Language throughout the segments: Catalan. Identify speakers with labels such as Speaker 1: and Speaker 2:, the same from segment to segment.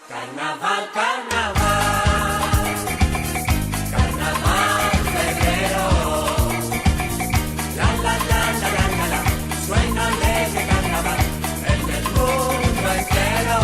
Speaker 1: Carnaval, carnaval, carnaval febrero. La la la la la la la, suena alegre carnaval en el mundo entero.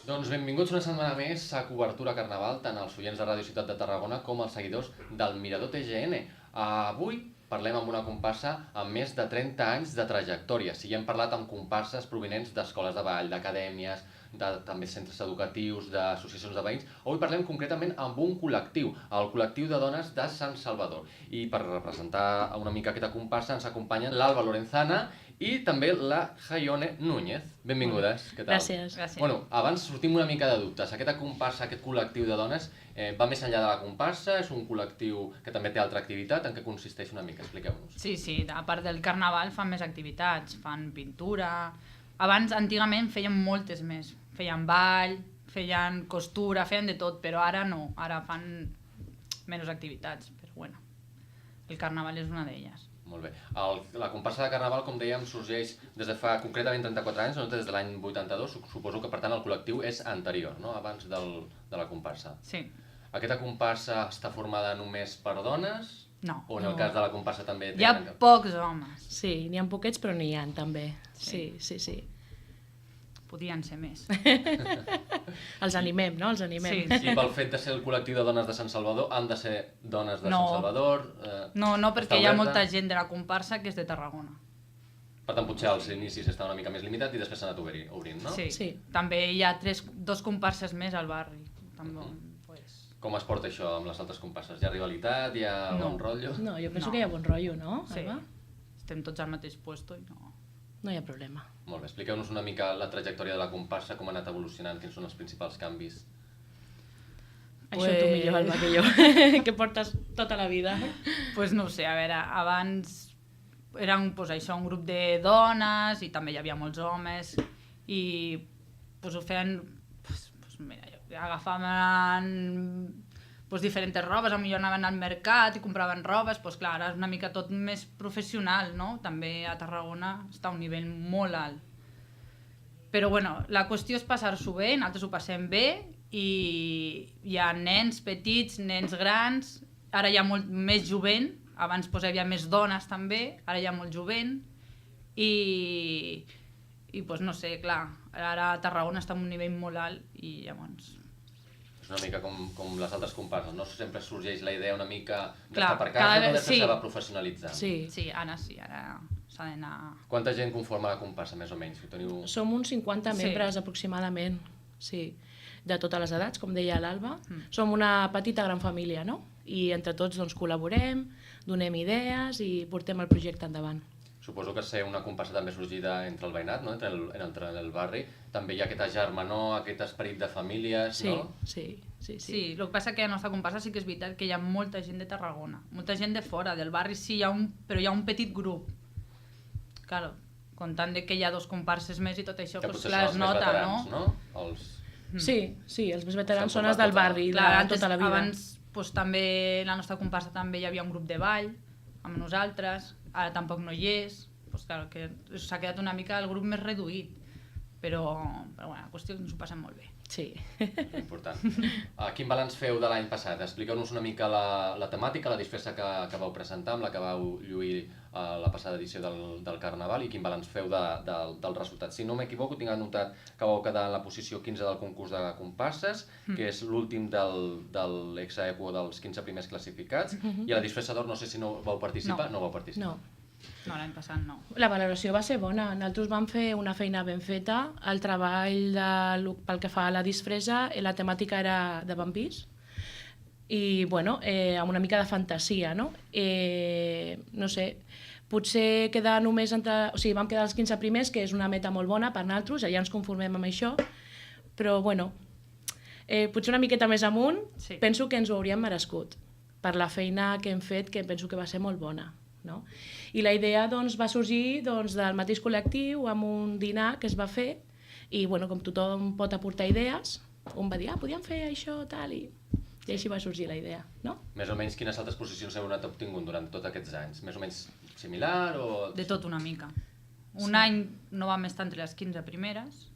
Speaker 2: Doncs benvinguts una setmana més a Cobertura Carnaval, tant els oients de Ràdio Ciutat de Tarragona com els seguidors del Mirador TGN. Avui parlem amb una comparsa amb més de 30 anys de trajectòria. Sí, hem parlat amb comparses provinents d'escoles de ball, d'acadèmies, de també centres educatius, d'associacions de veïns. Avui parlem concretament amb un col·lectiu, el col·lectiu de dones de Sant Salvador. I per representar una mica aquesta comparsa ens acompanyen l'Alba Lorenzana i també la Jaione Núñez. Benvingudes, què tal?
Speaker 3: Gràcies.
Speaker 2: Bueno, abans sortim una mica de dubtes. Aquesta comparsa, aquest col·lectiu de dones, va més enllà de la comparsa? És un col·lectiu que també té altra activitat? En què consisteix una mica? Expliqueu-nos.
Speaker 4: Sí, a part del carnaval fan més activitats, fan pintura. Abans, antigament, feien moltes més. Feien ball, feien costura, feien de tot, però ara no. Ara fan menys activitats, però bueno, el carnaval és una d'elles.
Speaker 2: Molt bé. La comparsa de carnaval, com dèiem, sorgeix des de fa concretament 34 anys, no? Des de l'any 82. Suposo que, per tant, el col·lectiu és anterior, no? Abans de la comparsa.
Speaker 4: Sí.
Speaker 2: Aquesta comparsa està formada només per dones?
Speaker 4: No.
Speaker 2: O en el cas de la comparsa també
Speaker 4: Hi ha pocs homes.
Speaker 3: Sí, n'hi ha poquets, però n'hi ha també. Sí.
Speaker 4: Podien ser més.
Speaker 3: Els animem, no? Els animem.
Speaker 4: Sí.
Speaker 2: I pel fet de ser el col·lectiu de dones de Sant Salvador, han de ser dones de Sant Salvador?
Speaker 4: No, perquè hi ha molta gent de la comparsa que és de Tarragona.
Speaker 2: Per tant, potser als inicis està una mica més limitat i després s'ha anat obrint, no?
Speaker 4: Sí. També hi ha dos comparses més al barri. També,
Speaker 2: Com es porta això amb les altres comparses? Hi ha rivalitat? Hi ha bon rotllo?
Speaker 3: No, jo penso que hi ha bon rotllo, no?
Speaker 4: Sí.
Speaker 3: Alba?
Speaker 4: Estem tots al mateix puesto i no...
Speaker 3: No hi ha problema.
Speaker 2: Molt bé, expliqueu-nos una mica la trajectòria de la comparsa, com ha anat evolucionant, quins són els principals canvis.
Speaker 3: Això tu millor, Alba, que jo, que portes tota la vida.
Speaker 4: Pues no ho sé, a veure, abans eren això, un grup de dones i també hi havia molts homes i ho feien, mira, agafaven diferents robes, potser anaven al mercat i compraven robes, clar, ara és una mica tot més professional, no? També a Tarragona està a un nivell molt alt. Però bueno, la qüestió és passar-s'ho bé, nosaltres ho passem bé i hi ha nens petits, nens grans, ara hi ha molt més jovent, abans hi havia més dones també, ara hi ha molt jovent i no sé, clar, ara a Tarragona està a un nivell molt alt i llavors...
Speaker 2: És una mica com les altres comparses, no? Sempre sorgeix la idea una mica
Speaker 4: Clar,
Speaker 2: d'estar per casa, però després
Speaker 4: sí.
Speaker 2: se va professionalitzant.
Speaker 4: Sí, ara s'ha d'anar...
Speaker 2: Quanta gent conforma la comparsa, més o menys? Teniu...
Speaker 3: Som uns 50 membres aproximadament, sí, de totes les edats, com deia l'Alba. Som una petita gran família, no? I entre tots doncs, col·laborem, donem idees i portem el projecte endavant.
Speaker 2: Suposo que ser una comparsa també sorgida entre el veïnat, no? entre el barri. També hi ha aquesta germanor, aquest esperit de famílies, no?
Speaker 3: Sí.
Speaker 4: Sí, el que passa que a la nostra comparsa sí que és veritat que hi ha molta gent de Tarragona, molta gent de fora, del barri sí, però hi ha un petit grup. Claro, comptant que hi ha dos comparses més i tot això, clar, es nota,
Speaker 2: veterans,
Speaker 4: no?
Speaker 3: Sí, els més veterans són els del barri, de tota la vida.
Speaker 4: Abans també la nostra comparsa també hi havia un grup de ball amb nosaltres, ara tampoc no hi és, clar, que s'ha quedat una mica el grup més reduït, però bueno, la qüestió és que ens ho passem molt bé.
Speaker 3: Sí.
Speaker 2: Important. Quin balanç feu de l'any passat? Expliqueu-nos una mica la temàtica, la disfressa que vau presentar, amb la que vau lluir la passada edició del Carnaval, i quin balanç feu del resultat. Si no m'equivoco, tinc anotat que vau quedar en la posició 15 del concurs de comparses, que és l'últim de l'exaequo dels 15 primers classificats, i a la disfressa d'or no sé si no vau participar. No vau participar.
Speaker 4: No, l'any passat no.
Speaker 3: La valoració va ser bona. Nosaltres vam fer una feina ben feta. El treball pel que fa a la disfressa, la temàtica era de vampirs i, bueno, amb una mica de fantasia, no? No sé, potser quedar només entre... O sigui, vam quedar els 15 primers, que és una meta molt bona per nosaltres, ja ens conformem amb això, però, bueno, potser una miqueta més amunt, penso que ens ho hauríem merescut per la feina que hem fet, que penso que va ser molt bona. No? I la idea doncs, va sorgir doncs, del mateix col·lectiu amb un dinar que es va fer i bueno, com tothom pot aportar idees, un va dir, podíem fer això, tal, i així va sorgir la idea, no?
Speaker 2: Més o menys quines altres posicions heu anat obtingut durant tots aquests anys? Més o menys similar o...
Speaker 4: De tot una mica. Un any no vam estar entre les 15 primeres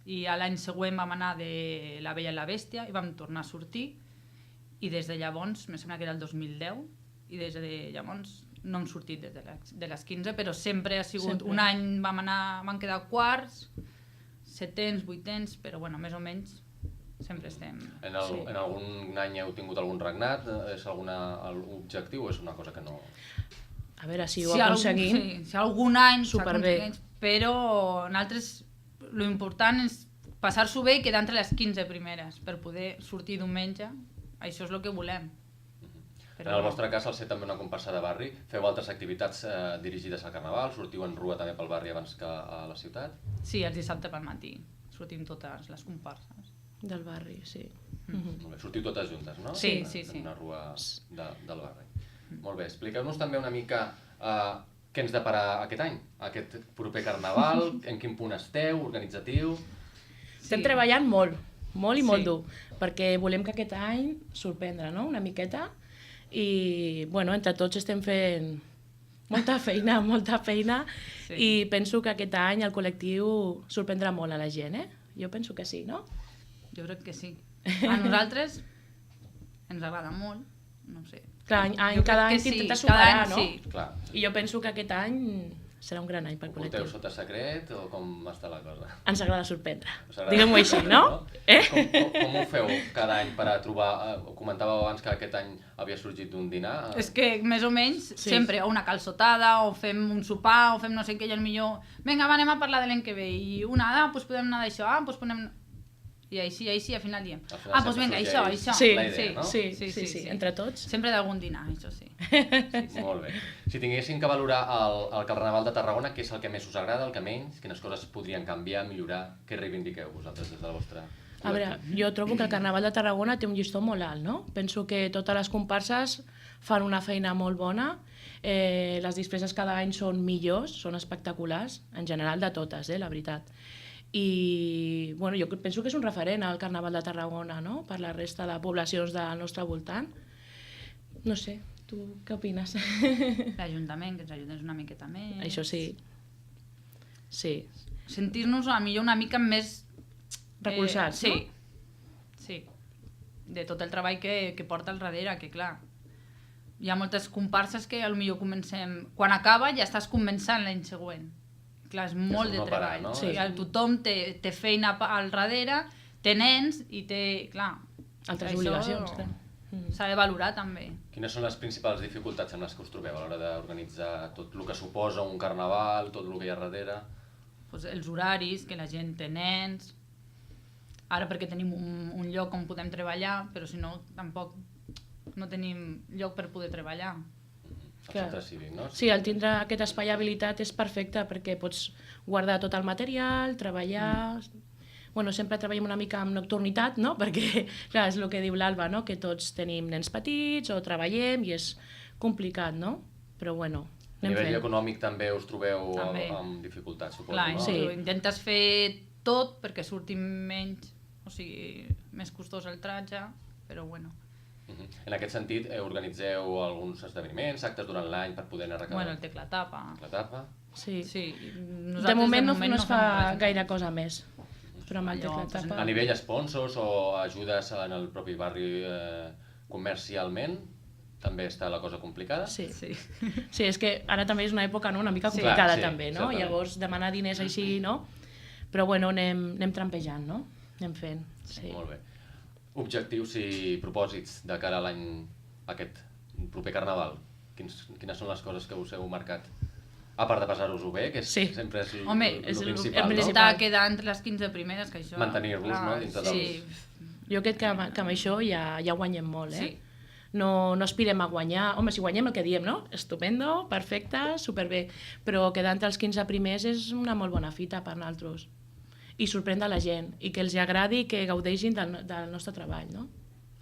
Speaker 4: i a l'any següent vam anar de La Bella i la Bèstia i vam tornar a sortir i des de llavors, me sembla que era el 2010, i des de llavors no hem sortit de les 15, però sempre ha sigut...
Speaker 3: Sempre.
Speaker 4: Un any vam quedar quarts, setens, vuitens, però bueno, més o menys sempre estem...
Speaker 2: En algun any heu tingut algun regnat? És algun objectiu o és una cosa que no...
Speaker 3: A veure, si ho aconseguim...
Speaker 4: Si algun any
Speaker 3: Superbé.
Speaker 4: s'aconsegueix, però nosaltres lo important és passar-s'ho bé i quedar entre les 15 primeres per poder sortir diumenge. Això és el que volem.
Speaker 2: En el vostre cas, al ser també una comparsa de barri, feu altres activitats dirigides al Carnaval? Sortiu en rua també pel barri abans que a la ciutat?
Speaker 4: Sí, els dissabtes pel matí sortim totes les comparses.
Speaker 3: Del barri, sí.
Speaker 2: Molt bé. Sortiu totes juntes, no?
Speaker 4: Sí,
Speaker 2: En-
Speaker 4: sí, sí.
Speaker 2: En una rua del barri. Molt bé, expliqueu-nos també una mica què ens depara aquest any, aquest proper Carnaval, en quin punt esteu, organitzatiu...
Speaker 3: Estem treballant molt i molt
Speaker 4: Sí.
Speaker 3: dur, perquè volem que aquest any sorprendre, no?, una miqueta, i, bueno, entre tots estem fent molta feina,
Speaker 4: Sí.
Speaker 3: i penso que aquest any el col·lectiu sorprendrà molt a la gent, eh? Jo penso que sí, no?
Speaker 4: Jo crec que sí. A nosaltres ens agrada molt, no sé.
Speaker 3: Clar,
Speaker 4: Jo
Speaker 3: cada
Speaker 4: crec
Speaker 3: any
Speaker 4: que sí,
Speaker 3: t'intentes
Speaker 4: cada
Speaker 3: superar,
Speaker 4: any
Speaker 3: no?
Speaker 4: sí.
Speaker 2: Clar,
Speaker 3: I jo penso que aquest any serà un gran any pel
Speaker 2: ho porteu
Speaker 3: col·lectiu.
Speaker 2: sota secret o com està la cosa?
Speaker 3: Ens agrada sorprendre,
Speaker 2: Us agrada
Speaker 3: diguem-ho així,
Speaker 2: sorprendre,
Speaker 3: no? Eh?
Speaker 2: Com ho feu cada any per a trobar... comentàveu abans que aquest any havia sorgit d'un dinar.
Speaker 4: És que més o menys
Speaker 3: Sí.
Speaker 4: sempre o una calçotada o fem un sopar o fem no sé què i el millor vinga, va, anem a parlar de l'any que ve i doncs podem anar d'això, doncs podem... I així, al final diem
Speaker 2: Al final
Speaker 4: doncs
Speaker 2: sempre
Speaker 4: vinga,
Speaker 2: sorgeix
Speaker 4: això.
Speaker 3: Sí,
Speaker 2: la idea, no?
Speaker 3: sí, entre tots.
Speaker 4: Sempre d'algun dinar, això sí.
Speaker 2: Molt bé. Si tinguéssim que valorar el Carnaval de Tarragona, què és el que més us agrada, el que menys? Quines coses podrien canviar, millorar? Què reivindiqueu vosaltres des de la vostra...
Speaker 3: A veure, jo trobo que el Carnaval de Tarragona té un llistó molt alt, no? Penso que totes les comparses fan una feina molt bona, les disfresses cada any són millors, són espectaculars, en general de totes, la veritat. I bueno, jo penso que és un referent al Carnaval de Tarragona, no?, per la resta de poblacions del nostre voltant. No sé, tu què opines?
Speaker 4: L'Ajuntament, que ens ajudés una miqueta més.
Speaker 3: Això sí. Sí.
Speaker 4: Sentir-nos a millor una mica més...
Speaker 3: Recolzats,
Speaker 4: sí.
Speaker 3: no?
Speaker 4: Sí. De tot el treball que porta al darrere, que clar, hi ha moltes comparses que potser comencem... Quan acaba ja estàs començant l'any següent. Clar, és molt de
Speaker 2: no parar,
Speaker 4: treball.
Speaker 2: no?
Speaker 3: Sí.
Speaker 4: Tothom té feina al darrere, té nens i té... Clar,
Speaker 3: Altres
Speaker 4: això
Speaker 3: obligacions, clar.
Speaker 4: s'ha de valorar també.
Speaker 2: Quines són les principals dificultats amb les que us trobeu a l'hora d'organitzar tot el que suposa un carnaval, tot el que hi ha darrere?
Speaker 4: Pues els horaris, que la gent té nens, ara perquè tenim un lloc on podem treballar, però si no tampoc no tenim lloc per poder treballar.
Speaker 2: El
Speaker 3: Clar.
Speaker 2: centre cívic, no?
Speaker 3: Sí, el tindre aquest espai habilitat és perfecte perquè pots guardar tot el material, treballar... Bueno, sempre treballem una mica amb nocturnitat, no? Perquè, clar, és el que diu l'Alba, no? Que tots tenim nens petits o treballem i és complicat, no? Però bueno,
Speaker 2: A nivell econòmic també us trobeu
Speaker 4: També.
Speaker 2: amb dificultats, suposo,
Speaker 4: Clar,
Speaker 2: no?
Speaker 3: sí.
Speaker 4: tu intentes fer tot perquè surti menys, o sigui, més costós el tratge, però bueno.
Speaker 2: En aquest sentit, organitzeu alguns esdeveniments, actes durant l'any per poder anar recabant
Speaker 4: Bueno, el teclatapa.
Speaker 2: la tapa?
Speaker 3: Sí.
Speaker 4: Sí.
Speaker 3: De moment no es fa
Speaker 4: fem res.
Speaker 3: gaire cosa més. Però amb el
Speaker 4: Allò,
Speaker 3: teclat tapa...
Speaker 2: A nivell sponsors o ajudes en el propi barri comercialment, també està la cosa complicada?
Speaker 3: Sí.
Speaker 4: Sí.
Speaker 3: Sí, és que ara també és una època, no?, una mica
Speaker 4: Sí.
Speaker 3: complicada,
Speaker 2: Clar, sí,
Speaker 3: també, no?
Speaker 2: certament.
Speaker 3: Llavors, demanar diners així, no? Però bueno, anem trampejant, no? Anem fent, sí.
Speaker 2: Molt bé. Objectius i propòsits de cara a l'any aquest proper carnaval? Quines són les coses que us heu marcat? A part de passar-vos-ho bé, que
Speaker 3: Sí.
Speaker 2: sempre és el
Speaker 4: Home,
Speaker 3: és el
Speaker 2: principal, no?
Speaker 3: principal.
Speaker 4: Està quedar entre les 15 primeres, que això...
Speaker 2: Mantenir-vos,
Speaker 4: clar,
Speaker 2: no, dintre
Speaker 4: sí.
Speaker 3: Jo crec que amb això ja guanyem molt, eh?
Speaker 4: Sí.
Speaker 3: No aspirem a guanyar... Home, si guanyem el que diem, no? Estupendo, perfecte, superbé. Però quedar entre els 15 primers és una molt bona fita per nosaltres. I sorprendre la gent, i que els agradi i que gaudeixin del nostre treball, no?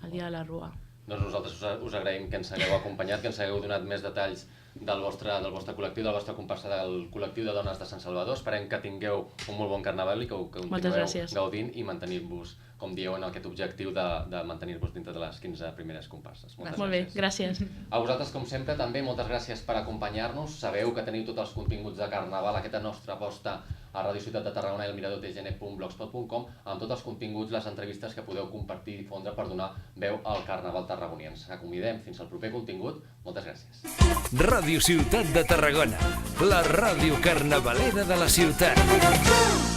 Speaker 3: El dia de la Rua.
Speaker 2: Doncs nosaltres us agraïm que ens hagueu acompanyat, que ens hagueu donat més detalls del vostre col·lectiu, del vostre comparsa del col·lectiu de dones de Sant Salvador. Esperem que tingueu un molt bon carnaval i que continueu gaudint i mantenir-vos, com dieu, en aquest objectiu de mantenir-vos dintre de les 15 primeres comparses.
Speaker 3: Molt bé, gràcies.
Speaker 2: A vosaltres, com sempre, també moltes gràcies per acompanyar-nos. Sabeu que teniu tots els continguts de carnaval, aquesta nostra aposta a Radio Ciutat de Tarragona i el miradortgn.blogspot.com, amb tots els continguts, les entrevistes que podeu compartir i difondre per donar veu al carnaval tarragoní. Ens acomidem fins al proper contingut. Moltes gràcies.
Speaker 5: Ràdio Ciutat de Tarragona, la ràdio carnavalera de la ciutat.